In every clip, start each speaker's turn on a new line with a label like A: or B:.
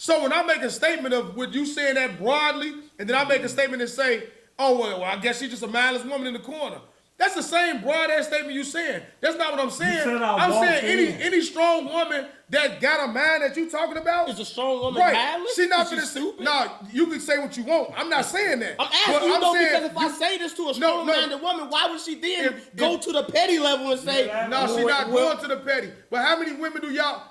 A: So when I make a statement of what you saying that broadly, and then I make a statement and say, oh, well, I guess she's just a mindless woman in the corner. That's the same broad-ass statement you saying. That's not what I'm saying. I'm saying any strong woman that got a mind that you talking about.
B: Is a strong woman mindless?
A: She not finna stupid. No, you can say what you want. I'm not saying that.
B: I'm asking you though, because if I say this to a strong-minded woman, why would she then go to the petty level and say?
A: No, she's not going to the petty. But how many women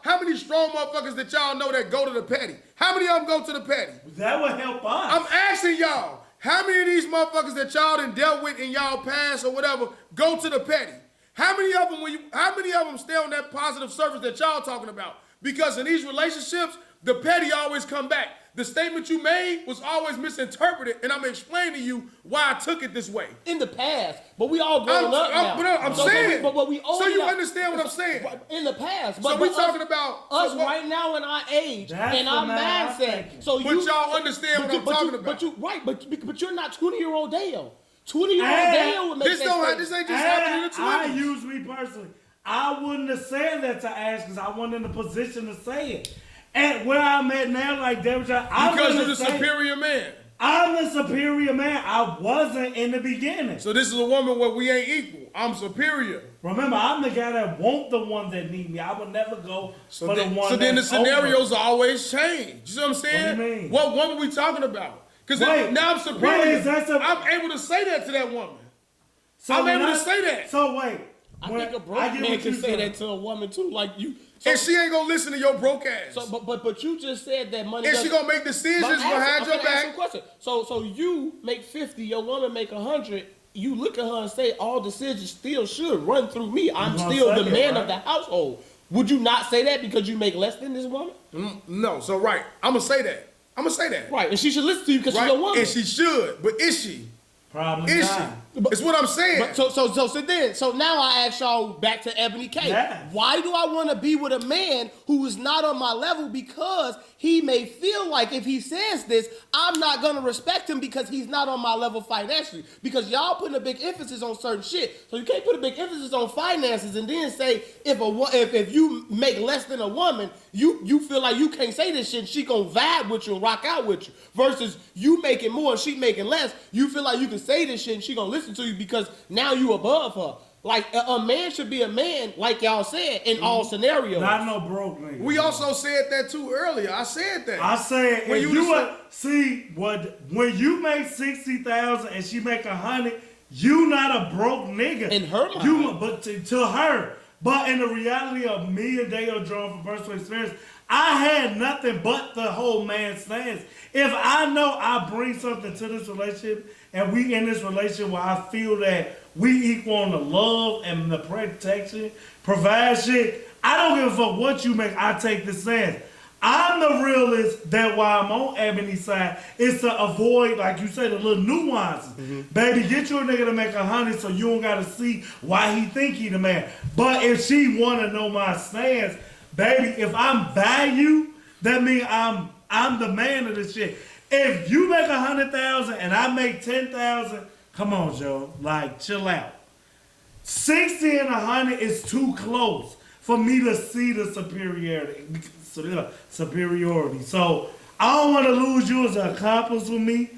A: how many strong motherfuckers that y'all know that go to the petty? How many of them go to the petty?
C: That would help us.
A: I'm asking y'all. How many of these motherfuckers that y'all done dealt with in y'all past or whatever go to the petty? How many of them stay on that positive surface that y'all talking about? Because in these relationships, the petty always come back. The statement you made was always misinterpreted, and I'm explaining to you why I took it this way.
B: In the past, but we all grown up now.
A: I'm saying.
B: But we
A: so you understand what I'm saying?
B: In the past.
A: But we talking about
B: us right now in our age and our mindset. So
A: but y'all understand what I'm talking about.
B: But you're not 20-year-old Daeo. 20-year-old Daeo would make
A: this ain't just happening in the 20s.
C: I use me personally. I wouldn't have said that to Ash because I wasn't in the position to say it. And where I'm at now, like Deborah,
A: because you're the superior man.
C: I'm the superior man. I wasn't in the beginning.
A: So this is a woman where we ain't equal. I'm superior.
C: Remember, I'm the guy that want the one that need me. I would never go for the one.
A: So then the scenarios always change. You see what I'm saying?
C: What do you mean?
A: What woman we talking about? Because now I'm superior. I'm able to say that to that woman. So I'm able to say that.
C: So wait.
B: I think a broke man can say that to a woman too. Like you.
A: So, and she ain't gonna listen to your broke ass.
B: So, but you just said that money.
A: And she gonna make decisions behind your back.
B: So you make 50, your woman make 100. You look at her and say all decisions still should run through me. I'm still the man of the household. Would you not say that because you make less than this woman?
A: No. So I'm gonna say that.
B: Right, and she should listen to you because she's a woman.
A: And she should, but is she?
C: Probably
A: is
C: not.
A: She? It's what I'm saying.
B: But so now I ask y'all back to Ebony K.
C: Yes.
B: Why do I want to be with a man who is not on my level? Because he may feel like if he says this, I'm not gonna respect him because he's not on my level financially. Because y'all putting a big emphasis on certain shit, so you can't put a big emphasis on finances and then say if you make less than a woman, you feel like you can't say this shit. And she gonna vibe with you and rock out with you. Versus you making more and she making less, you feel like you can say this shit and she gonna listen to you because now you above her. Like a man should be a man, like y'all said, in all scenarios.
C: Not no broke nigga.
A: We also said that too earlier. I said that.
C: I said when when you make 60,000 and she make 100, you not a broke nigga.
B: In her mind.
C: But to her. But in the reality of me and Daeo drawn from personal experience, I had nothing but the whole man stance. If I know I bring something to this relationship and we in this relationship where I feel that we equal on the love and the protection, provide shit, I don't give a fuck what you make, I take the stance. I'm the realist that while I'm on Ebony's side, is to avoid, like you said, the little nuances. Baby, get your nigga to make 100 so you don't gotta see why he think he the man. But if she wanna know my stance, baby, if I'm value, that means I'm the man of this shit. If you make 100,000 and I make 10,000, come on, Joe, like chill out. 60 and 100 is too close for me to see the superiority. So I don't want to lose you as an accomplice with me.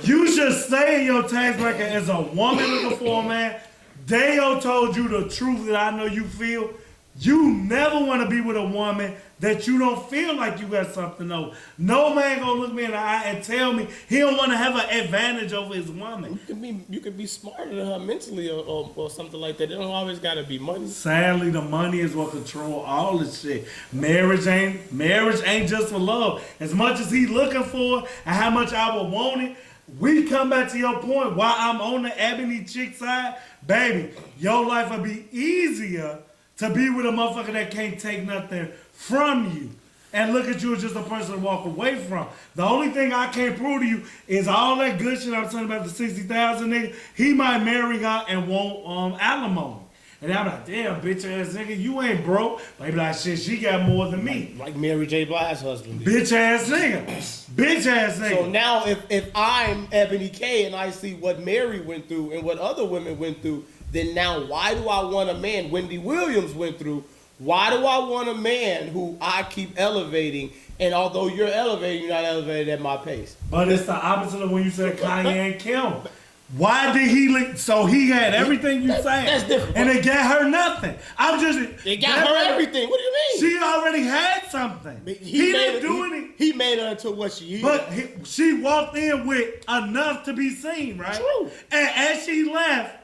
C: You should stay in your tax bracket as a woman looking for a man. Daeo told you the truth that I know you feel. You never want to be with a woman that you don't feel like you got something over. No man gonna look me in the eye and tell me he don't want to have an advantage over his woman.
B: You can be smarter than her mentally or something like that. It don't always gotta be money.
C: Sadly, the money is what control all this shit. Marriage ain't just for love. As much as he looking for it and how much I would want it, we come back to your point. While I'm on the Ebony chick side, baby, your life will be easier to be with a motherfucker that can't take nothing from you and look at you as just a person to walk away from. The only thing I can't prove to you is all that good shit I'm talking about, the 60,000 nigga. He might marry her and want alimony. And I'm like, damn, bitch ass nigga, you ain't broke. Like, shit, she got more than me.
B: Like Mary J. Blige's husband.
C: Bitch ass nigga. Bitch ass nigga.
B: So now if I'm Ebony K and I see what Mary went through and what other women went through, then now why do I want a man Wendy Williams went through Why do I want a man who I keep elevating, and although you're elevating, you're not elevated at my pace?
C: But it's the opposite of when you said Kanye and Kim. Why did he? So he had everything you saying,
B: that's different.
C: and it got her nothing. I'm just.
B: It got her everything. What do you mean?
C: She already had something. He didn't do anything.
B: He made her into what she is.
C: But she walked in with enough to be seen, right?
B: True.
C: And as she left,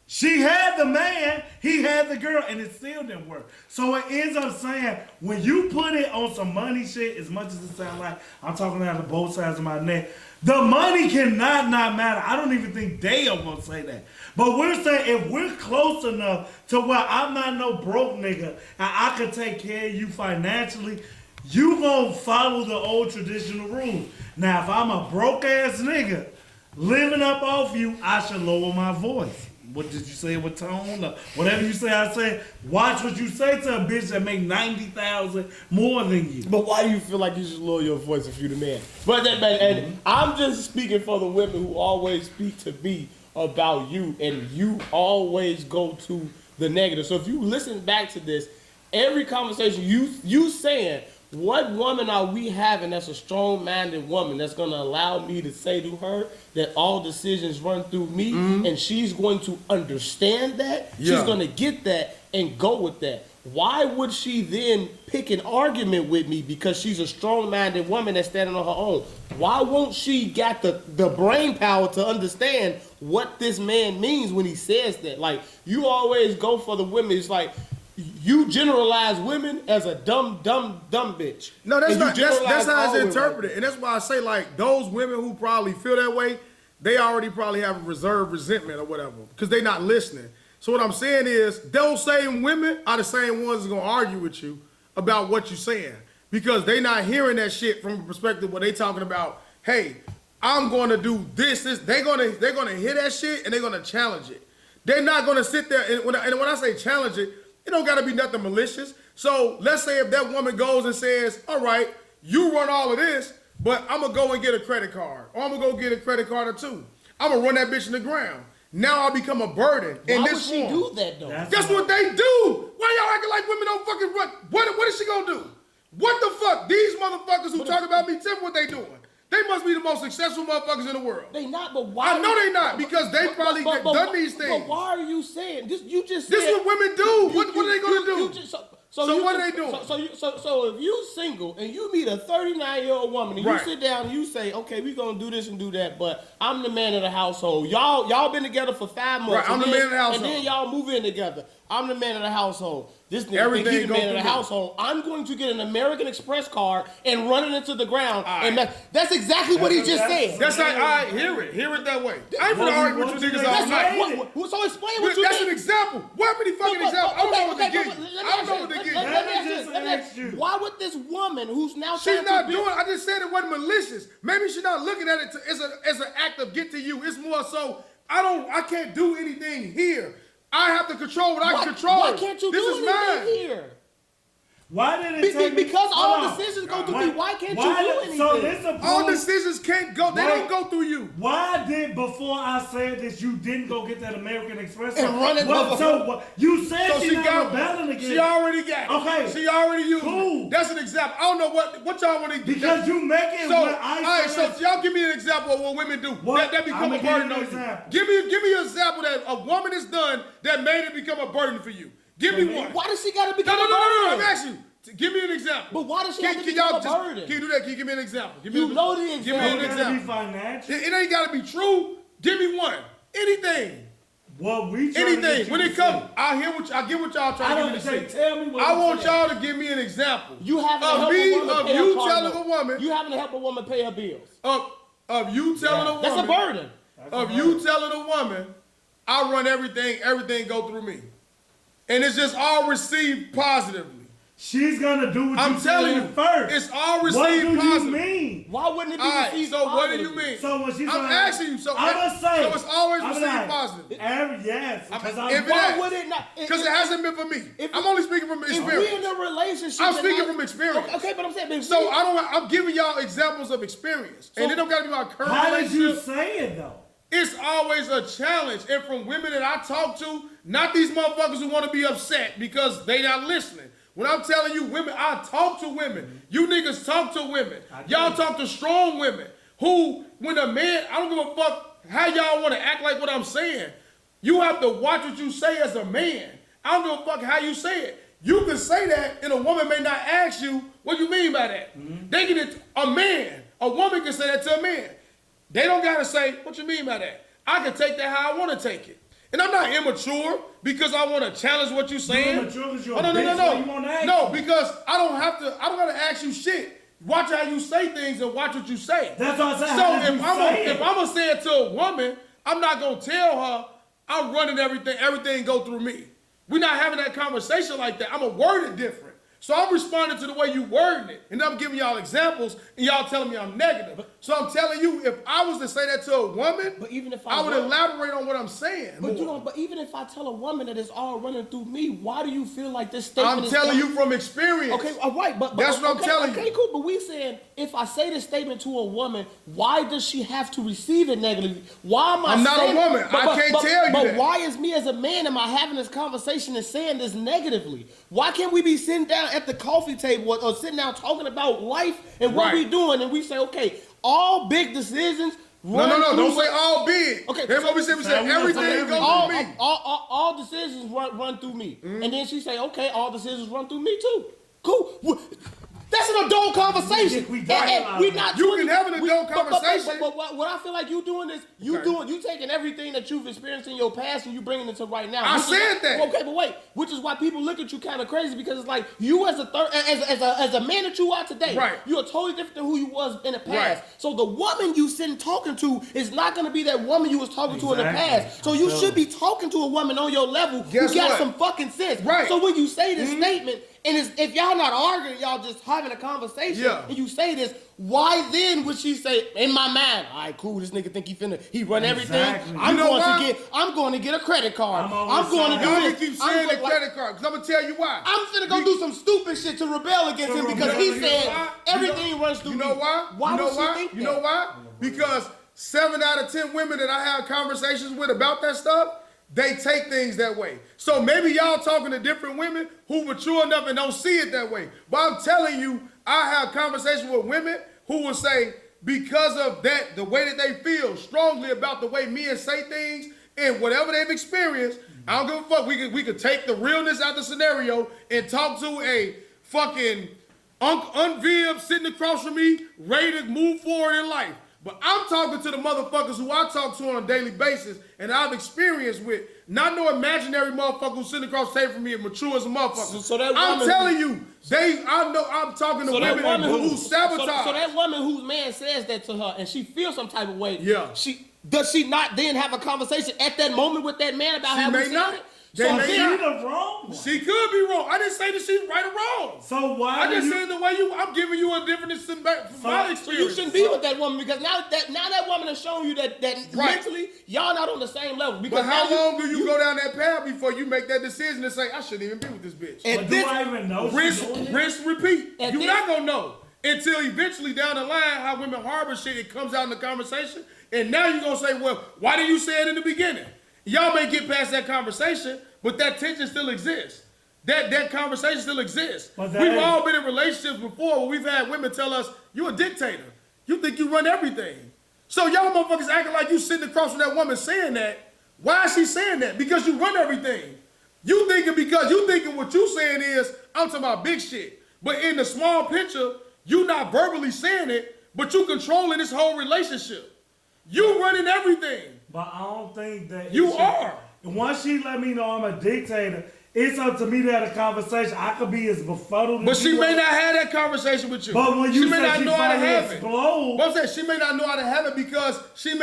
C: she had the man, he had the girl, and it still didn't work. So it ends up saying, when you put it on some money shit, as much as it sounds like I'm talking out of both sides of my neck, the money cannot not matter. I don't even think Daeo gonna say that. But we're saying if we're close enough to where I'm not no broke nigga and I can take care of you financially, you gonna follow the old traditional rules. Now, if I'm a broke ass nigga living up off you, I should lower my voice. What did you say with tone? Or whatever you say, I say, watch what you say to a bitch that make 90,000 more than you.
B: But why do you feel like you should lower your voice if you're the man? But and I'm just speaking for the women who always speak to me about you, and you always go to the negative. So if you listen back to this, every conversation you saying, what woman are we having that's a strong-minded woman that's going to allow me to say to her that all decisions run through me, and she's going to understand that, she's going to get that and go with that? Why would she then pick an argument with me because she's a strong-minded woman that's standing on her own? Why won't she got the brain power to understand what this man means when he says that? Like, you always go for the women. It's like, you generalize women as a dumb bitch.
A: No, that's not. That's how it's interpreted,
B: like,
A: and that's why I say like those women who probably feel that way, they already probably have a reserved resentment or whatever because they're not listening. So what I'm saying is, those same women are the same ones that's gonna argue with you about what you're saying because they not hearing that shit from a perspective where they talking about, hey, I'm gonna do this. They're gonna hear that shit and they're gonna challenge it. They're not gonna sit there and when I say challenge it. It don't gotta be nothing malicious. So let's say if that woman goes and says, all right, you run all of this, but I'm gonna go and get a credit card. Or I'm gonna go get a credit card or two. I'm gonna run that bitch in the ground. Now I become a burden in
B: why
A: this
B: would she
A: form.
B: do that though?
A: That's what they do. Why y'all acting like women don't fucking run? What is she gonna do? What the fuck? These motherfuckers who talk about me, tell me what they doing. They must be the most successful motherfuckers in the world.
B: They not, but why?
A: I know they not because they probably done these things.
B: But why are you saying this? You just
A: This
B: said,
A: what women do. What are they gonna do?
B: So
A: what are they doing?
B: So if you single and you meet a 39-year-old woman and
A: Right.
B: you sit down and you say, okay, we gonna do this and do that, but I'm the man of the household. Y'all been together for 5 months.
A: Right, I'm the man of the household.
B: And then y'all move in together. I'm the man of the household. This nigga
A: Everything
B: think he the
A: go
B: man of the
A: through me.
B: household. I'm going to get an American Express card and run it into the ground. And that's exactly what he just said.
A: That's how I hear it. Hear it that way. I ain't gonna argue with you niggas all night.
B: So explain what you
A: That's
B: mean.
A: an example. What many fucking examples? I don't know what to give you. I don't know what to give you.
B: Let me ask you. Why would this woman who's now
A: She's
B: trying
A: not
B: to be,
A: doing it. I just said it wasn't malicious. Maybe she's not looking at it as an act of get to you. It's more so I can't do anything here. I have to control what I can control.
B: Why can't you
A: this
B: do
A: is
B: anything
A: mine.
B: here?
C: Why did it take
B: Because
C: me,
B: all
C: hold on.
B: decisions go through me. Why can't you do anything?
C: So this a
A: All
C: point.
A: decisions can't go. They don't go through you.
C: Why did before I said this you didn't go get that American Express
B: And run it
C: What,
B: over-
C: so what, you said
A: So
C: she
A: she
C: not
A: got
C: rebelling again.
A: She already got it.
C: Okay.
A: She already used
C: Cool.
A: it. That's an example. I don't know what y'all want to do.
C: Because you make it
A: So,
C: what
A: all
C: I
A: right,
C: said.
A: so y'all give me an example of what women do.
C: What?
A: That become
C: I'ma
A: a
C: give you
A: burden
C: an
A: on you.
C: example.
A: Give me an example that a woman has done that made it become a burden for you. Give me one.
B: Why does she got to become
A: No.
B: a burden?
A: I'm asking you. Give me an example.
B: But why does she have to
A: Can
B: become
A: y'all
B: a
A: just-
B: burden?
A: Can you do that? Can you give me an example? Give
B: You
A: me
B: know the
A: Give me
C: It
A: an
B: example.
C: gotta be
A: example.
C: financial.
A: It ain't got to be true. Give me one. Anything.
C: What we trying to get
A: Anything.
C: you
A: When
C: to
A: it comes,
C: say.
A: I get what y'all
C: I
A: trying
C: don't
A: to get me to
C: say.
A: say.
C: Tell me what
A: I
C: you
A: want
C: said.
A: y'all to give me an example.
B: You having to
A: of
B: help
A: me,
B: a woman
A: of
B: pay
A: you
B: her car
A: telling
B: note.
A: a woman,
B: You having to help a woman pay her bills.
A: of you telling a woman,
B: That's a burden.
A: of you telling a woman, I run everything go through me, and it's just all received positively.
C: She's gonna do what
A: I'm
C: you
A: telling
C: said
A: you,
C: first.
A: it's all
C: What
A: received
C: do you
A: positive.
C: mean?
B: Why wouldn't it be
A: All right,
B: received
A: so what do you
B: positively?
A: mean?
C: So when she's
A: I'm asking you. So
C: I'ma say.
A: so it's always
C: I'ma
A: received
C: like,
A: positive.
C: Yes. Because
A: if it
B: Why
A: is.
B: would it not?
A: Because it hasn't been for me.
B: if-
A: I'm only speaking from
B: If we in
A: experience.
B: a relationship,
A: I'm
B: and
A: speaking
B: not-
A: from experience.
B: Okay, but I'm saying, if
A: So
B: we-
A: I'm giving y'all examples of experience, and it don't gotta be my current
C: how did you
A: relationship.
C: say it though?
A: it's always a challenge. And from women that I talk to, not these motherfuckers who want to be upset because they not listening. When I'm telling you women, I talk to women. You niggas talk to women. Y'all talk to strong women who, when a man, I don't give a fuck how y'all want to act like what I'm saying. You have to watch what you say as a man. I don't give a fuck how you say it. You can say that and a woman may not ask you, what you mean by that? They get it, a woman can say that to a man. They don't gotta say, what you mean by that? I can take that how I want to take it. And I'm not immature because I want to challenge what you're saying.
C: You're immature because you're a bitch.
A: No, because I don't gotta ask you shit. Watch how you say things and watch what you say.
C: That's what I'm saying.
A: So if I'm gonna say it to a woman, I'm not gonna tell her I'm running everything go through me. We're not having that conversation like that. I'm gonna word it different. So I'm responding to the way you wording it. And I'm giving y'all examples and y'all telling me I'm negative. So I'm telling you, if I was to say that to a woman,
B: But even if
A: I would elaborate on what I'm saying.
B: But even if I tell a woman that it's all running through me, why do you feel like this statement
A: I'm telling you from experience.
B: Okay, all right, but
A: that's what I'm telling you.
B: Okay, cool, but we saying if I say this statement to a woman, why does she have to receive it negatively? Why am I
A: I'm not a woman. I can't tell you
B: but
A: that.
B: Why is me as a man am I having this conversation and saying this negatively? Why can't we be sitting down at the coffee table or sitting down talking about life and what we doing and we say, okay, all big decisions.
A: No, don't say all big.
B: Okay,
A: that's what we said. We said everything goes through me.
B: All decisions run through me. And then she say, okay, all decisions run through me too. Cool. That's an adult conversation.
C: We not.
A: You can have an adult conversation.
B: But what I feel like you doing is you taking everything that you've experienced in your past and you bringing it to right now.
A: I said that.
B: Okay, but wait, which is why people look at you kind of crazy because it's like you as a man that you are today,
A: right?
B: You are totally different than who you was in the past.
A: Right.
B: So the woman you sitting talking to is not going to be that woman you was talking to in the past. So you should be talking to a woman on your level who got some fucking sense.
A: Right.
B: So when you say this statement. And if y'all not arguing, y'all just having a conversation, and you say this, why then would she say, in my mind, all right, cool, this nigga think he run everything. I'm going to get a credit card. I'm going to do this.
A: Keep saying the credit card, because I'm going to tell you why.
B: I'm finna go do some stupid shit to rebel against him because he said everything runs through me.
A: You know why?
B: Why would she think that?
A: You know why? Because 7 out of 10 women that I have conversations with about that stuff, they take things that way. So maybe y'all talking to different women who mature enough and don't see it that way. But I'm telling you, I have conversations with women who will say, because of that, the way that they feel strongly about the way men say things and whatever they've experienced, I don't give a fuck. We could take the realness out of the scenario and talk to a fucking unveiled sitting across from me, ready to move forward in life. But I'm talking to the motherfuckers who I talk to on a daily basis and I've experienced with, not no imaginary motherfucker who's sitting across the table from me and mature as a motherfucker.
B: So that woman,
A: I'm telling you, I'm talking to women who sabotage.
B: So that woman whose man says that to her and she feels some type of way,
A: yeah.
B: Does she not then have a conversation at that moment with that man about how we said it?
C: She the wrong one.
A: She could be wrong. I didn't say that she's right or wrong.
C: So why?
A: I just said the way I'm giving you a different from my experience.
B: So you shouldn't be with that woman because now that woman has shown you that mentally y'all not on the same level. Because
A: but how long do you go down that path before you make that decision and say I shouldn't even be with this bitch?
C: And do I even know?
A: Rinse, repeat. You're not gonna know until eventually down the line how women harbor shit. It comes out in the conversation, and now you're gonna say, well, why didn't you say it in the beginning? Y'all may get past that conversation, but that tension still exists. That conversation still exists. We've all been in relationships before where we've had women tell us, you a dictator. You think you run everything. So y'all motherfuckers acting like you sitting across from that woman saying that. Why is she saying that? Because you run everything. You thinking what you saying is, I'm talking about big shit. But in the small picture, you not verbally saying it, but you controlling this whole relationship. You running everything.
C: But I don't think that
A: you are.
C: Once she let me know I'm a dictator, it's up to me to have a conversation. I could be as befuddled as
A: but she may not have that conversation with you.
C: But when you
A: she may not know how to have it.
C: But
A: I'm saying she may not know how to have it because you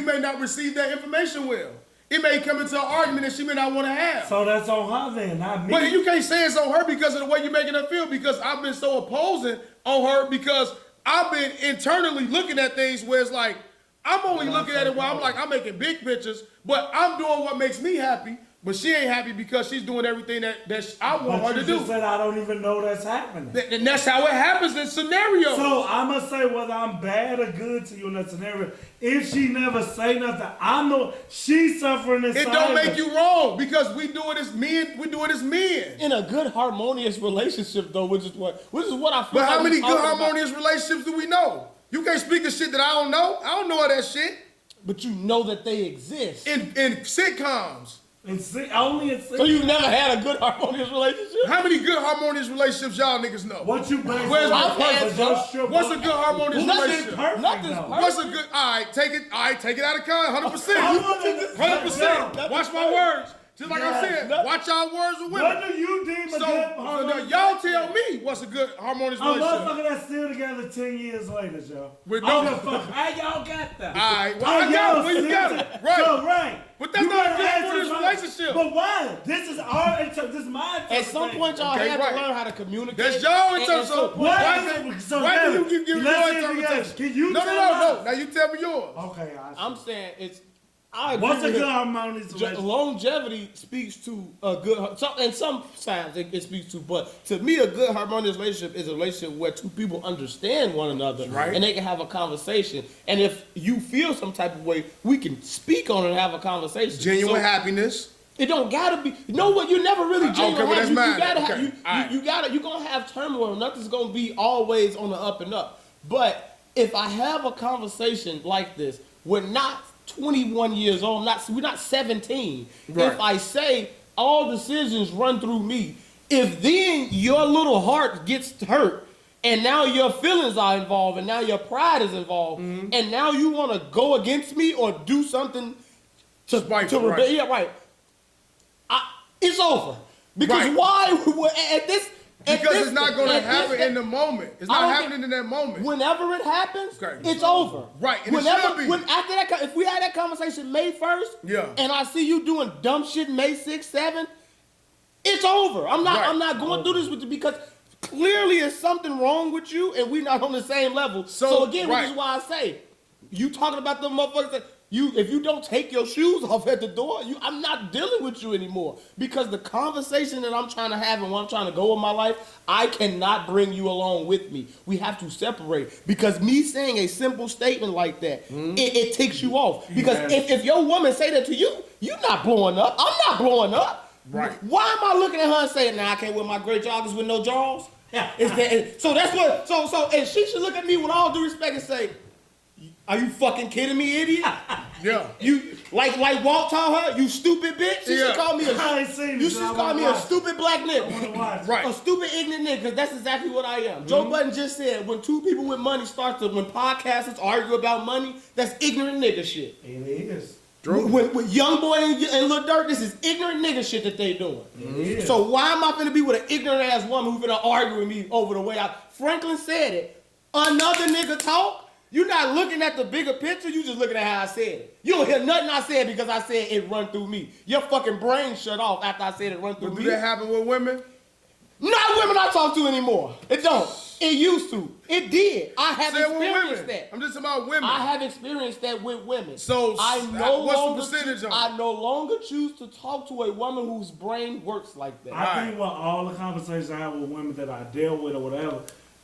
A: may not receive that information well. It may come into an argument that she may not want to have.
C: So that's on her then, not me.
A: But you can't say it's on her because of the way you're making her feel, because I've been so opposing on her because I've been internally looking at things where it's like, I'm only looking at it while I'm making big pictures, but I'm doing what makes me happy. But she ain't happy because she's doing everything that I want her to
C: You
A: do.
C: just said I don't even know that's happening.
A: And that's how it happens in scenarios.
C: So I'm gonna say whether I'm bad or good to you in that scenario. If she never say nothing, I know she's suffering in
A: it
C: silence.
A: don't make you wrong because we do it as men. We do it as men.
B: In a good harmonious relationship, though, which is what I feel.
A: But how
B: like
A: many
B: we're
A: good
B: talking
A: harmonious relationships do we know? You can't speak of shit that I don't know. I don't know all that shit.
B: But you know that they exist.
A: In sitcoms.
C: Only in
B: So you never had a good harmonious relationship?
A: How many good harmonious relationships y'all niggas know?
C: What you base
A: Where's my
C: on
A: perfect?
C: your
A: What's a good harmonious relationship?
B: Nothing's perfect.
A: What's a good? All right, take it out of context. 100%.
C: I wanna-
A: 100%. Watch my words. Just like I said,
C: Yeah.
A: watch our words with
C: What
A: women.
C: do you deem a
A: So,
C: good
A: now
C: harmonious
A: y'all tell me what's a good harmonious
C: A
A: relationship.
C: motherfucker that's still together 10 years later, Joe.
A: With
C: I
A: no-
C: don't give a fuck.
D: How y'all got that?
A: All right, well,
C: Oh,
A: I got it.
C: yo,
A: Well, you got it. Right.
C: So, right.
A: But that's
C: You
A: not a
C: gotta
A: good
C: answer
A: harmonious
C: my-
A: relationship.
C: But why? This is my
B: At some point, y'all
A: Okay,
B: have
A: right.
B: to learn how to communicate.
A: That's y'all
B: And-
A: interpretation.
B: and so-
A: Why
C: now,
A: do you give your
C: let's see if you
A: interpretation?
C: guys- Can you
A: No.
C: tell
A: Now you tell me yours.
C: Okay,
B: I'm saying I agree
C: What's a
B: with
C: good
B: him.
C: harmonious relationship?
B: Longevity speaks to a good, and sometimes it speaks to, but to me, a good harmonious relationship is a relationship where two people understand one another,
A: Right.
B: and they can have a conversation. And if you feel some type of way, we can speak on it and have a conversation.
A: Genuine
B: So,
A: happiness.
B: It don't gotta be. You know what? You're never really genuine.
A: Okay, well, that's
B: you
A: mine.
B: gotta have.
A: Okay, all right.
B: You gotta. You're gonna have turmoil. Nothing's gonna be always on the up and up. But if I have a conversation like this, we're not 21 years old. We're not 17.
A: Right.
B: If I say all decisions run through me, if then your little heart gets hurt, and now your feelings are involved, and now your pride is involved, and now you want to go against me or do something to
A: Spiteful,
B: rebel.
A: right.
B: Yeah, right. It's over. Because
A: Right.
B: why at this?
A: Because it's not going to happen in the moment. It's
B: I
A: not
B: don't
A: happening in that moment.
B: Whenever it happens,
A: Okay.
B: it's over.
A: Right, and it
B: Whenever,
A: should be.
B: when after that, if we had that conversation May 1st,
A: Yeah.
B: and I see you doing dumb shit May 6th, 7th, it's over. I'm
A: Right.
B: not going through this with you because clearly there's something wrong with you, and we're not on the same level. So again,
A: right.
B: which is why I say, you talking about the motherfuckers that. If you don't take your shoes off at the door, I'm not dealing with you anymore. Because the conversation that I'm trying to have and what I'm trying to go with my life, I cannot bring you along with me. We have to separate. Because me saying a simple statement like that, it ticks you off. Because if your woman say that to you, you're not blowing up. I'm not blowing up.
A: Right.
B: Why am I looking at her and saying, nah, I can't wear my gray joggers with no jaws? So that's what, so, and she should look at me with all due respect and say, are you fucking kidding me, idiot?
A: Yeah.
B: You like Walt told her, you stupid bitch. She should call me
C: I ain't seen
B: you
C: this,
B: should
C: I
B: call
C: wanna
B: me a
C: watch it.
B: stupid black nigga.
C: I wanna watch it.
A: Right.
B: A stupid ignorant nigga, because that's exactly what I am. Joe Budden just said when two people with money when podcasters argue about money, that's ignorant nigga shit.
C: It is.
B: With Young Boy and Lil Durk, this is ignorant nigga shit that they doing.
C: is.
B: So why am I finna be with an ignorant ass woman who finna argue with me over the way Franklin said it. Another nigga talk. You're not looking at the bigger picture, you just looking at how I said it. You don't hear nothing I said because I said it run through me. Your fucking brain shut off after I said it run through
A: But
B: me.
A: do that happen with women?
B: Not women I talk to anymore. It don't. It used to. It did. I have
A: Say it with
B: experienced
A: women.
B: that.
A: I'm just talking about women.
B: I have experienced that with women.
A: So,
B: I no
A: what's the
B: longer
A: percentage on it?
B: I no longer choose to talk to a woman whose brain works like that.
C: I think with all the conversations I have with women that I deal with or whatever,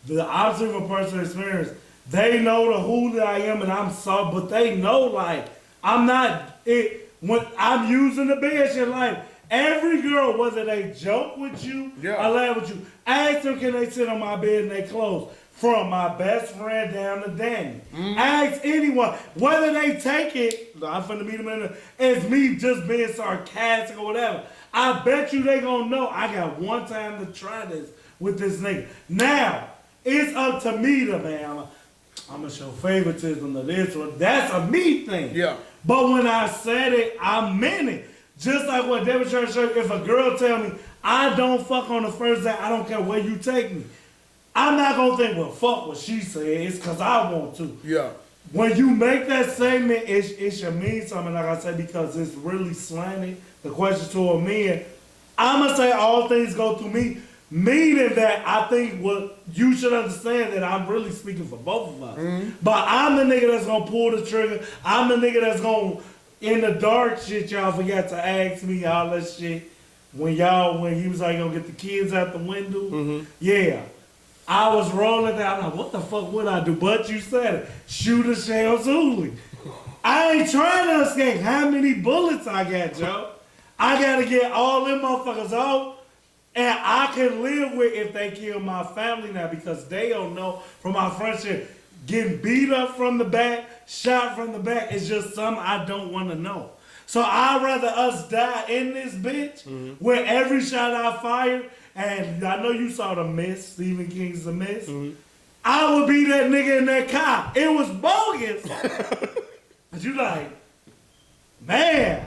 C: the opposite of personal experience, they know the who that I am and I'm soft, but they know like I'm not it when I'm using the bed shit like every girl, whether they joke with you
A: Yeah.
C: or laugh with you, ask them can they sit on my bed in their clothes. From my best friend down to Danny. Ask anyone, whether they take it, I'm finna meet them in the, as me just being sarcastic or whatever. I bet you they gonna know I got one time to try this with this nigga. Now, it's up to me to, man, I'm gonna show favoritism to this one. That's a me thing.
A: Yeah.
C: But when I said it, I meant it. Just like what David Church said, if a girl tell me, I don't fuck on the first day, I don't care where you take me. I'm not gonna think, well, fuck what she said. It's because I want to.
A: Yeah.
C: When you make that statement, it should mean something, like I said, because it's really slanted. The question to a man, I'm gonna say all things go through me, meaning that I think what you should understand that I'm really speaking for both of us. But I'm the nigga that's gonna pull the trigger. I'm the nigga that's gonna in the dark shit, y'all forgot to ask me all that shit. When he was like, gonna get the kids out the window. Yeah. I was rolling down. I'm like, what the fuck would I do? But you said it. Shoot a shellz. I ain't trying to escape. How many bullets I got, Joe? I gotta get all them motherfuckers out. And I can live with if they kill my family now because they don't know from our friendship. Getting beat up from the back, shot from the back is just something I don't want to know. So I'd rather us die in this bitch where every shot I fire, and I know you saw The Mist, Stephen King's The Mist. I would be that nigga in that car. It was bogus. But you like, man.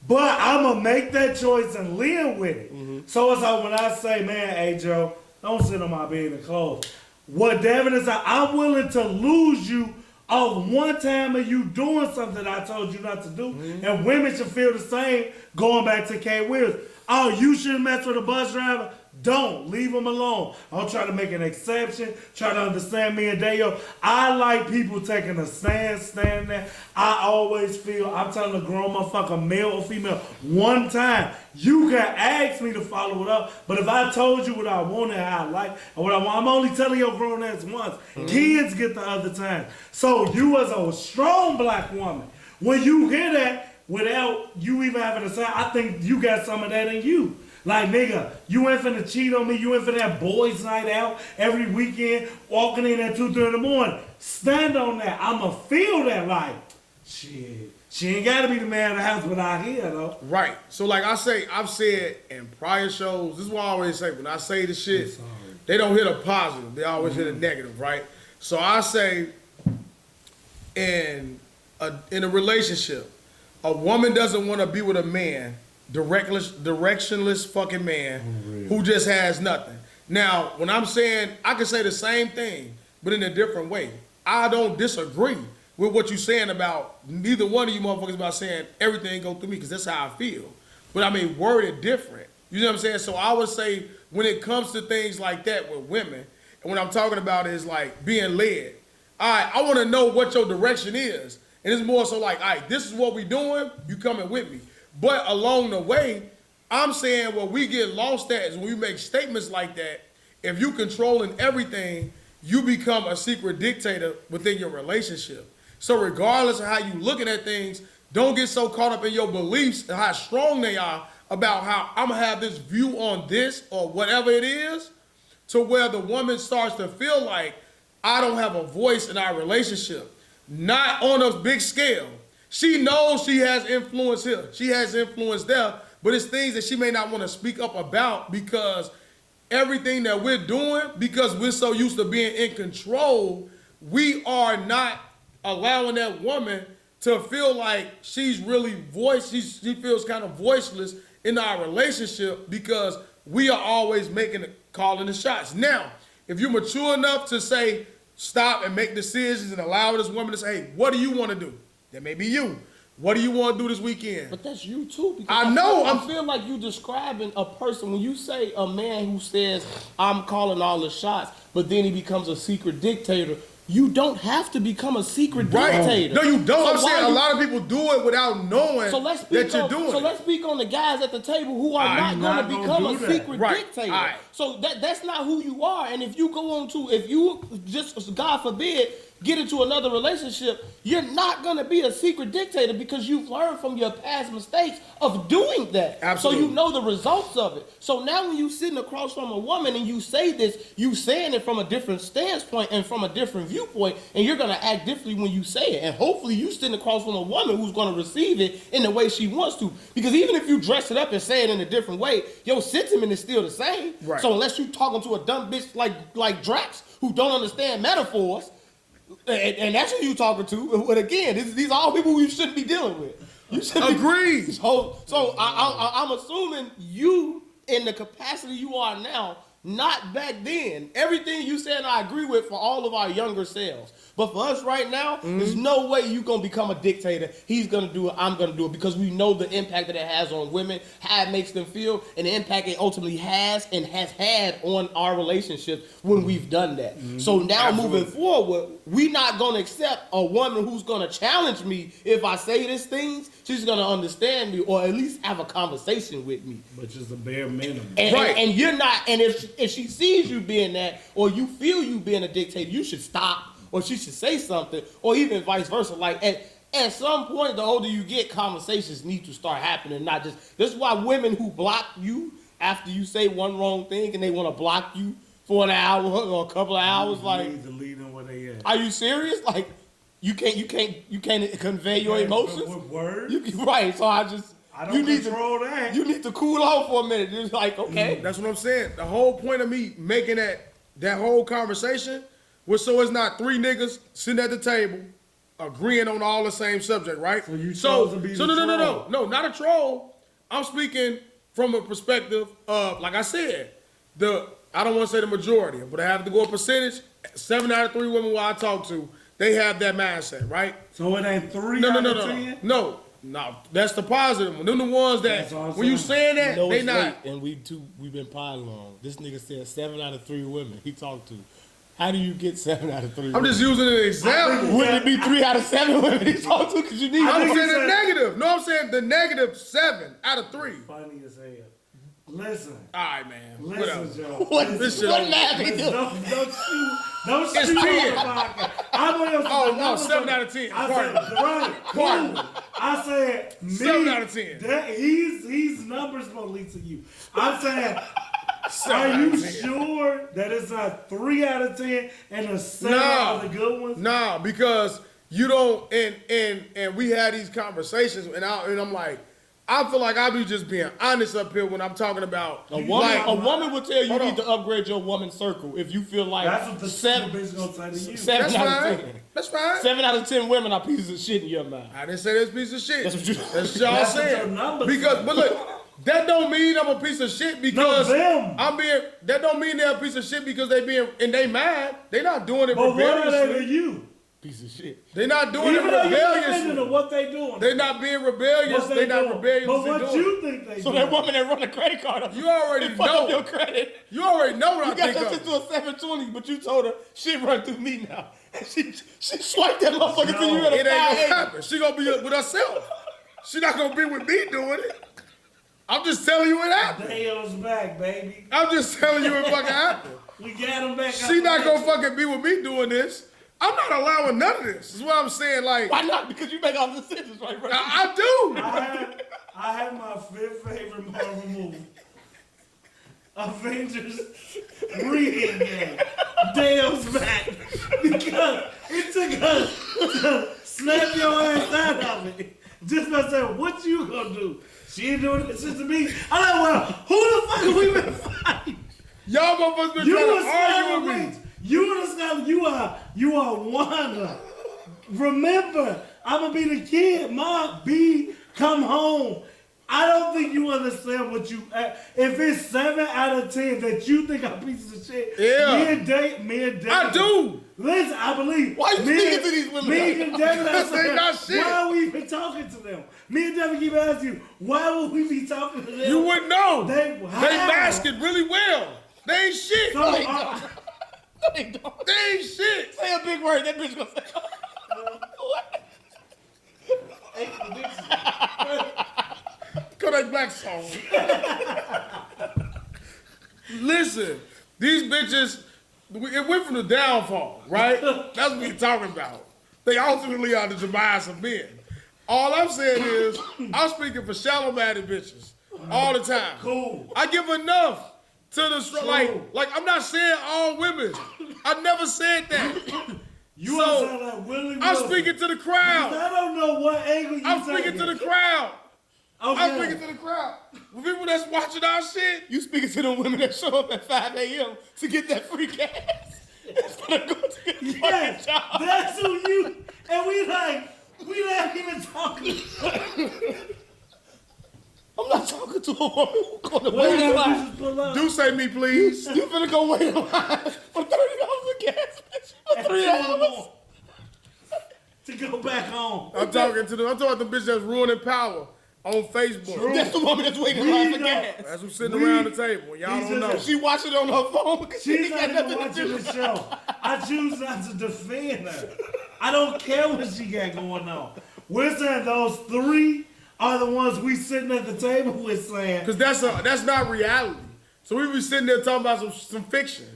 C: But I'm going to make that choice and live with it. So it's like when I say, man, hey, Joe, don't sit on my bed and clothes. What Devin is, I'm willing to lose you off one time of you doing something I told you not to do. And women should feel the same going back to K. Wills. Oh, you shouldn't mess with a bus driver? Don't. Leave them alone. I'll try to make an exception. Try to understand me and Daeo. I like people taking a stand there. I always feel, I'm telling a grown motherfucker, male or female, one time, you can ask me to follow it up. But if I told you what I wanted, how I like, and what I want, I'm only telling your grown ass once. Kids get the other time. So you as a strong black woman, when you hear that, without you even having to say, I think you got some of that in you. Like, nigga, you ain't finna cheat on me. You ain't finna have boys' night out every weekend, walking in at 2, 3 in the morning. Stand on that. I'ma feel that like, shit. She ain't gotta be the man of the house, but I hear though.
A: Right. So like I've said in prior shows, this is what I always say. When I say the shit, they don't hit a positive. They always hit a negative, right? So I say in a relationship, a woman doesn't want to be with a man, directionless fucking man who just has nothing. Now, when I'm saying, I can say the same thing, but in a different way. I don't disagree with what you're saying about neither one of you motherfuckers about saying everything go through me because that's how I feel. But I mean, word it different. You know what I'm saying? So I would say when it comes to things like that with women, and what I'm talking about is like being led. All right, I want to know what your direction is. And it's more so like, all right, this is what we doing, you coming with me. But along the way, I'm saying what we get lost at is when we make statements like that, if you controlling everything, you become a secret dictator within your relationship. So regardless of how you looking at things, don't get so caught up in your beliefs and how strong they are about how I'm gonna have this view on this or whatever it is, to where the woman starts to feel like I don't have a voice in our relationship. Not on a big scale. She knows she has influence here. She has influence there, but it's things that she may not want to speak up about because everything that we're doing, because we're so used to being in control, we are not allowing that woman to feel like she's really she feels kind of voiceless in our relationship because we are always calling the shots. Now, if you're mature enough to say, stop and make decisions and allow this woman to say, hey, what do you want to do? That may be you. What do you want to do this weekend?
B: But that's you too. Because
A: I know.
B: I feel like you describing a person when you say a man who says, I'm calling all the shots, but then he becomes a secret dictator. You don't have to become a secret dictator.
A: No, you don't.
B: So
A: I'm saying a lot of people do it without knowing that you're doing it.
B: So let's speak on the guys at the table who are not going to become a secret dictator.
A: Right.
B: So that's not who you are. And if you go on to, if you just, God forbid, get into another relationship, you're not going to be a secret dictator because you've learned from your past mistakes of doing that.
A: Absolutely.
B: So you know the results of it. So now when you sitting across from a woman and you say this, you saying it from a different standpoint and from a different viewpoint, and you're going to act differently when you say it. And hopefully you sitting across from a woman who's going to receive it in the way she wants to. Because even if you dress it up and say it in a different way, your sentiment is still the same.
A: Right.
B: So unless you talking to a dumb bitch like Drax who don't understand metaphors, and that's who you talking to. But again, these are all people you shouldn't be dealing with. You should
A: Agreed.
B: So I'm assuming you, in the capacity you are now, Not back then. Everything you said I agree with for all of our younger selves. But for us right now, there's no way you going to become a dictator. He's going to do it, I'm going to do it. Because we know the impact that it has on women, how it makes them feel, and the impact it ultimately has and has had on our relationships when we've done that. So now moving forward, we're not going to accept a woman who's going to challenge me if I say these things. She's going to understand me or at least have a conversation with me.
C: Which is the bare minimum.
B: And you're not, and if she sees you being that, or you feel you being a dictator, you should stop, or she should say something, or even vice versa. Like at some point, the older you get, conversations need to start happening, not just. This is why women who block you after you say one wrong thing and they want to block you for an hour or a couple of hours, like,
C: deleting where they at.
B: are you serious? Like, you can't convey your emotions
C: with words.
B: Right? So I don't
C: control that.
B: You need to cool off for a minute. It's like, okay.
A: That's what I'm saying. The whole point of me making that whole conversation was so it's not three niggas sitting at the table agreeing on all the same subject, right?
C: So you chose to be the troll.
A: No, not a troll. I'm speaking from a perspective of, like I said, I don't want to say the majority, but I have to go a percentage. 7 out of 3 women who I talk to, they have that mindset, right?
C: So it ain't 3 out of 10?
A: No, that's the positive one. Them the ones that when you saying that,
B: You know
A: they
B: it's
A: not.
B: late, and we've been piling on. This nigga said 7 out of 3 women he talked to. How do you get 7 out of 3 women?
A: I'm just using an example.
B: Wouldn't it be 3 out of 7 women he talked to? Because you need.
A: I'm saying the negative. No, I'm saying the negative 7 out of 3.
C: Funny as hell. Listen.
A: All right, man.
C: Listen, Joe.
B: What math he do?
C: Don't shoot.
A: It's 10.
C: Oh,
A: no, 7 out of 10.
C: I said, right.
A: Pardon.
C: I said,
A: 7 out of 10.
C: He's numbers police to you. I'm saying, are you sure that it's a 3 out of 10 and a 7 of the good ones?
A: No, because you don't, and we had these conversations, and I'm like, I feel like I be just being honest up here when I'm talking about
B: A woman will tell you need to upgrade your woman circle if you feel like
C: that's what the 7 bitch gonna say to you.
B: 7 out of 10.
A: That's fine.
B: 7 out of 10 women are pieces of shit in your mind.
A: I didn't say this piece of shit.
B: That's what you.
A: That's y'all
C: That's what your
A: saying.
C: numbers
A: Because,
C: say.
A: but look, that don't mean I'm a piece of shit because
C: them.
A: that don't mean they're a piece of shit because they being and they mad. They not doing it
C: But what are they
A: rebelliously.
C: to you?
B: Piece of shit.
A: They not doing
C: Even
A: it
C: though you're offended
A: rebelliously.
C: of what they doing.
A: They not being rebellious.
C: What
A: They not
C: doing.
A: rebelliously
C: But what
A: doing
C: you
A: it.
C: think they
B: So
C: doing?
B: that woman that run a credit card up,
A: You already
B: fuck up your
A: know.
B: credit.
A: You already know what
B: You
A: I
B: got
A: think
B: that
A: of.
B: shit to a 720, but you told her shit run through me now. And she swiped that motherfucker to you at
A: It
B: a
A: ain't gonna
B: 580.
A: happen. She gonna be with herself. She not gonna be with me doing it. I'm just telling you what happened.
C: Daeo's back, baby.
A: I'm just telling you what fucking happened.
C: We got him back.
A: She not gonna fucking be with me doing this. I'm not allowing none of this. Is what I'm saying. Like
B: Why not? Because you make all the decisions, right, bro?
A: I do.
C: I have my 5th favorite Marvel movie. Avengers Endgame. Daeo's back. Because it took us to snap your ass out of it. Just by saying, what you gonna do? She ain't doing this shit to me. I'm like, well, who the fuck have we been fighting?
A: Y'all motherfuckers been
C: You
A: trying
C: a
A: to argue
C: scholar,
A: with me.
C: bitch. You a scholar. You are Wanda. Remember, I'ma be the kid. Ma, come home. I don't think you understand what you. If it's 7 out of 10 that you think I'm pieces of shit,
A: Yeah.
C: me and David.
A: I do.
C: Listen, I believe.
B: Why you
C: me
B: speaking
C: and-
B: to these women?
C: Me and David,
A: Because they not shit.
C: why are we even talking to them? Me and David keep asking you, why would we be talking to them?
A: You wouldn't know.
C: They
A: mask it really well. They ain't shit.
C: So,
B: No, they don't.
A: They ain't shit.
B: Say a big word. That bitch gonna say. What?
A: Kodak Black song. Listen, these bitches, it went from the downfall, right? That's what we're talking about. They ultimately are the demise of men. All I'm saying is, I'm speaking for shallow-minded bitches all the time.
C: Cool.
A: I give enough to the like I'm not saying all women. I never said that.
C: You
A: So,
C: sound like Willie
A: I'm
C: Wilson.
A: speaking to the crowd.
C: I don't know what angle you
A: I'm speaking to the crowd.
C: Okay.
A: I'm speaking to the crowd. The people that's watching our shit.
B: You speaking to the women that show up at 5 a.m. to get that free gas instead of going to get a
C: Yes,
B: fucking job.
C: that's who you. And we not even talking.
B: I'm not talking to a woman who gonna
C: What
B: wait in
C: did
B: line.
C: I just pull up?
A: Do say me, please.
B: You finna go wait in line for $30 of gas, bitch, for
C: At
B: 3
C: 2 in the
B: hours.
C: morning to go back home.
A: I'm talking about the bitch that's ruining power on Facebook.
C: True.
B: That's the woman that's waiting in
C: We
B: line for
C: know.
B: gas.
A: That's who's sitting around the table. Y'all
C: He's
A: don't know.
C: just
B: She watching it on her phone because she
C: She's
B: ain't
C: not
B: got
C: even
B: nothing to
C: watching
B: do.
C: the show. I choose not to defend her. I don't care what she got going on. We're saying those 3 are the ones we sitting at the table with saying.
A: Because that's not reality. So we be sitting there talking about some fiction.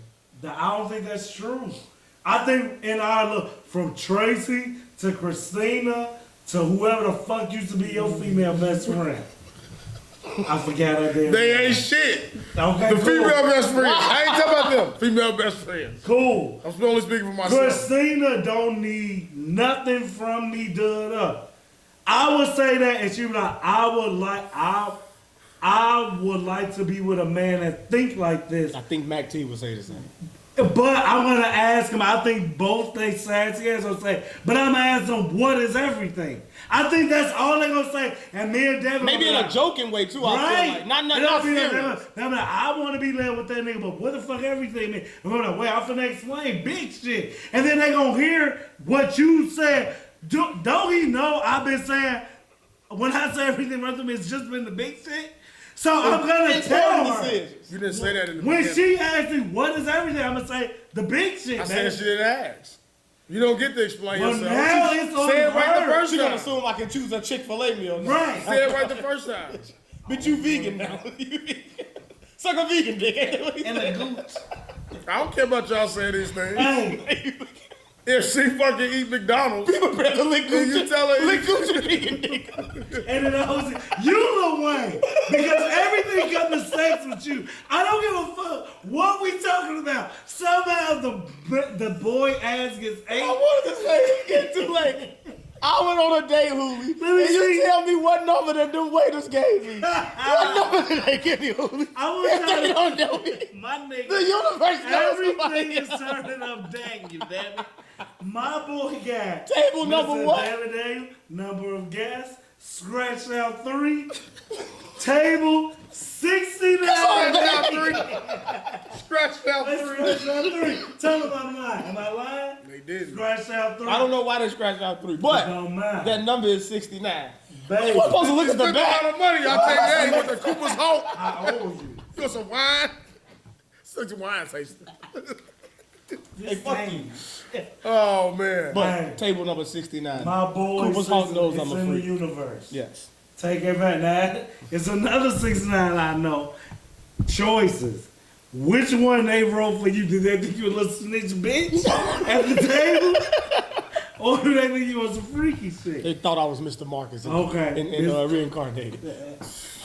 C: I don't think that's true. I think in our look, from Tracy to Christina to whoever the fuck used to be your female best friend. I forgot her name.
A: They ain't shit.
C: Okay,
A: The
C: cool.
A: female best friend. I ain't talking about them. Female best friends.
C: Cool.
A: I'm only speaking for myself.
C: Christina don't need nothing from me done up. I would say that, and she was like, I would like to be with a man that think like this.
B: I think Mac T would say the same.
C: But I'm gonna ask him. I think both they sassy ass will say. But I'm gonna ask them, what is everything? I think that's all they're gonna say. And me and Devin
B: Maybe in
C: gonna
B: a
C: be
B: joking way too. I feel
C: right?
B: like not
C: And I'll be like,
B: serious.
C: they'll be like, I want to be led with that nigga, but what the fuck everything mean? And I'm like, well, I'm finna explain big shit. And then they gonna hear what you said. Don't he know I've been saying, when I say everything around them, it's just been the big shit? So I'm gonna tell her.
A: You didn't say that in the
C: When
A: beginning.
C: she asks me, what is everything? I'm gonna say, the big shit,
A: I
C: man.
A: said she didn't ask. You don't get to explain
C: Well,
A: yourself.
C: now it's on
A: Say it right the
C: her.
A: first
B: She gonna
A: time.
B: assume I can choose a Chick-fil-A meal. now.
C: Right.
A: Say it right the first time.
B: But you vegan now. You vegan. Suck a vegan dick.
C: And a gooch.
A: I don't care about y'all saying these things.
C: Hey,
A: If she fucking eat McDonald's,
B: People rather lick
A: then you
B: Gucci.
A: tell her
B: Lick Gucci vegan dick.
C: and then I was you Lil Wayne, because everything comes to sex with you. I don't give a fuck what we talking about. Somehow the boy ass gets
B: I
C: ate.
B: wanted to say it's getting too late. I went on a date, Hooli, and
C: me
B: you
C: see.
B: tell me what number that them waiters gave me. What number did they give you, Hooli?
C: I was
B: If they
C: trying
B: don't know me,
C: to, my
B: the
C: nigga.
B: universe knows
C: Everything
B: somebody
C: is
B: else.
C: turning up dang you, damn it. My boy got
B: Table number
C: Mr.
B: what?
C: Daeo, number of gas, scratched out 3, table 69.
A: scratched out 3. Scratched out
C: Let's
A: 3.
C: scratch out 3. Tell them I'm lying. Am I lying?
A: They did.
C: Scratch out 3.
B: I don't know why they scratched out 3, but
C: Don't mind.
B: that number is 69.
C: Baby,
B: You weren't supposed to look at the
A: Spend a
B: back.
A: lot of money. I'll take that. You want the Cooper's Hawk?
C: I owe you.
A: You want some wine? Such a wine tasting.
C: Hey,
B: fuck you.
A: Oh, man.
B: But
C: Hey.
B: table number 69.
C: My boy
B: Cooper's Hawk knows I'm a
C: in the
B: freak.
C: universe.
B: Yes.
C: Take it back. Now, it's another 69 I know. Choices. Which one they wrote for you? Did they think you a little snitch bitch at the table? Or do they think you was a freaky shit?
B: They thought I was Mr. Marcus
C: Okay.
B: and reincarnated.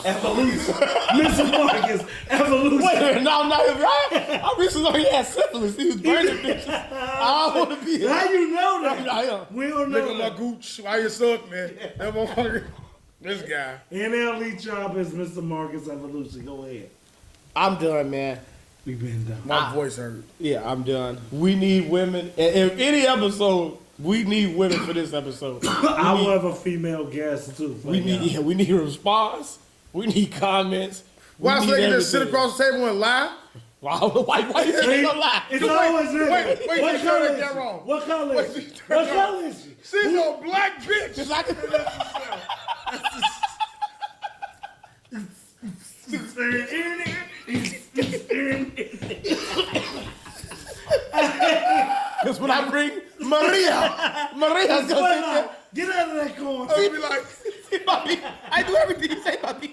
C: Evolution. Mr. Marcus, evolution.
B: Wait a minute, no, I recently learned he had syphilis. He was burning bitches. I don't want to be
C: How you know that?
B: I am.
C: We don't
A: Look
C: know
A: at my
C: that.
A: gooch. Why you suck, man? That motherfucker. This guy.
C: NLE Chop is Mr. Marcus Evolution. Go ahead.
B: I'm done, man.
C: We've been done.
A: My voice hurt.
B: Yeah, I'm done. We need women. And if any episode, we need women for this episode.
C: I will have a female guest too.
B: We need a response. We need comments.
A: Why
B: we
A: so they
B: need
A: can just sit
B: everything.
A: across the table and lie?
B: Why you saying a lie?
C: It's always
A: wait,
C: what
A: you turn
C: color
A: that
C: is she?
A: camera on.
C: What color is
A: Wait,
C: she?
A: you turn
C: What
A: it
C: color is she?
A: She's a black bitch.
B: It's like because when I bring Maria's gonna
C: Get out of that corner.
A: I'll be like,
B: sit there. I do everything you say, papi.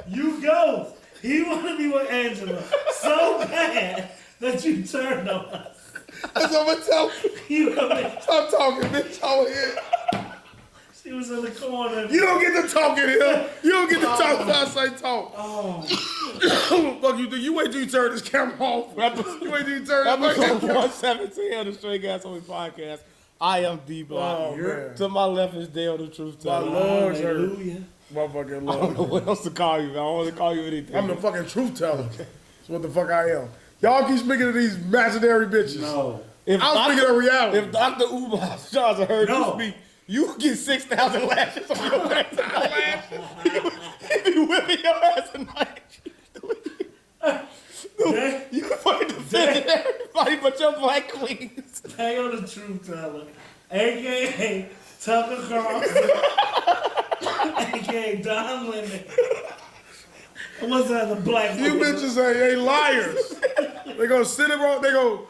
C: You go. He want to be with Angela so bad that you turned on us.
A: that's what I'm gonna tell you.
C: You know,
A: Stop talking, bitch. Over here.
C: she was in the corner.
A: You don't get to talk in here. You don't get to talk when I say talk.
C: Oh,
A: Fuck you do. You wait till you turn this camera off. You wait till you turn this
B: Episode
A: camera off.
B: 117 of the Straight Gas Only Podcast. I am dblock.
A: Oh, man.
B: To my left is Daeo the Truth
A: My
B: Teller.
A: Lord's hurt.
C: hallelujah.
A: Motherfucking
B: I don't know
A: Lord.
B: what else to call you, man. I don't want to call you anything.
A: I'm the fucking truth teller. That's what the fuck I am. Y'all keep speaking of these imaginary bitches.
C: No.
B: If
A: I'm speaking of reality.
B: If Dr. Umar Shaza heard
C: No.
B: you speak, You get 6,000 lashes on your ass tonight. He be whipping your ass tonight. You fucking defending everybody but your black queens.
C: Daeo the truth teller, a.k.a. Tucker Carlson, a.k.a. Don Lemon. What's that, the black
A: You bitches ain't liars. They gonna sit around, they go,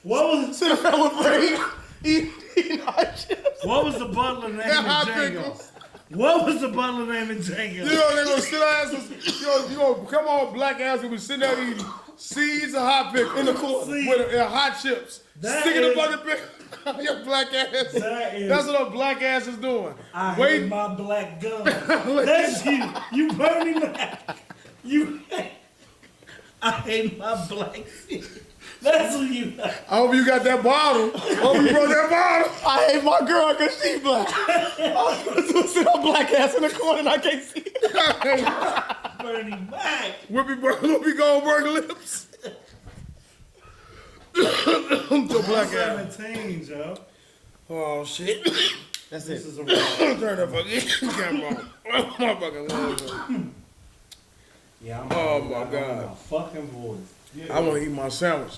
C: What was
B: Sit around with Brady eating hot chips.
C: What was the butler name in
A: hot
C: Django?
A: pickles.
C: What was the butler name in Django?
A: You know, they gonna sit asses, you know, come on, black ass, we be sitting there eating seeds of hot pickles in the corner with hot chips.
C: That
A: Sticking
C: is-
A: the bucket pickle. Your black ass. That's what a black ass is doing.
C: I hate my black gum. That's you. You Bernie Mac. You hate. I hate my black teeth. That's what you hate.
A: I hope you got that bottle. I hope you brought that bottle.
B: I hate my girl because she black. I'm gonna sit on black ass in the corner and I can't see it.
C: Bernie Mac.
A: Whoopi Goldberg lips. The black ass.
C: 17, Joe.
A: Oh shit.
B: That's
C: This
B: it.
C: is a wrap.
A: Turn that fucking camera on. Oh my fucking lord.
C: Yeah, I'm
A: Oh, my
C: I'm
A: God.
C: in my fucking voice.
A: I want to eat my sandwich.